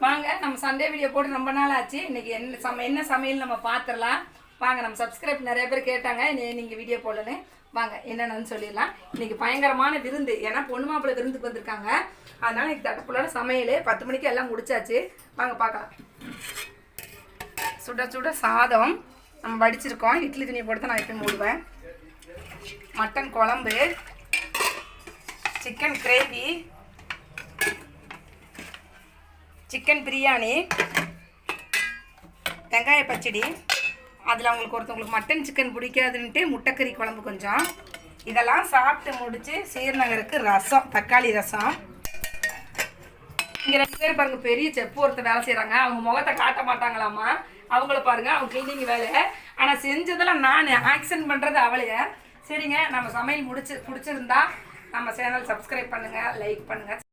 வாங்க நம்ம Sunday video போட்டு ரொம்ப நாள் ஆச்சு. இன்னைக்கு என்ன சமையல் நம்ம பார்த்துடலாம் வாங்க. நம்ம சப்ஸ்கிரைப் நிறைய பேர் கேட்டாங்க நீங்கள் வீடியோ போடலன்னு. வாங்க என்னென்னு சொல்லிடலாம். இன்னைக்கு பயங்கரமான விருந்து, ஏன்னா பொண்ணு மாப்பிள்ளை விருந்துக்கு வந்திருக்காங்க. அதனால இன்னைக்கு தட்டுப்புள்ளான சமையல் 10 மணிக்கு எல்லாம் முடிச்சாச்சு. வாங்க பார்க்கலாம். சுட சுட சாதம் நம்ம வடிச்சிருக்கோம். இட்லி துணியை போட்டு தான் நான் எப்பயும் மூடுவேன். மட்டன் குழம்பு, சிக்கன் கிரேவி, சிக்கன் பிரியாணி, வெங்காய பச்சடி. அதில் ஒருத்தவங்களுக்கு மட்டன் சிக்கன் பிடிக்காதுன்ட்டு முட்டைக்கறி குழம்பு கொஞ்சம். இதெல்லாம் சாப்பிட்டு முடித்து சீர்நகருக்கு ரசம், தக்காளி ரசம். இங்கே 2 பேர் பாருங்கள், பெரிய செப்பு ஒருத்தர் வேலை செய்கிறாங்க. அவங்க முகத்தை காட்ட மாட்டாங்களாமா. அவங்கள பாருங்கள், அவங்க கிளீனிங் வேலை. ஆனால் செஞ்சதெல்லாம் நான் ஆக்ஷன் பண்ணுறது அவளைய. சரிங்க, நம்ம சமையல் பிடிச்சிருந்தா நம்ம சேனல் சப்ஸ்கிரைப் பண்ணுங்கள், லைக் பண்ணுங்கள்.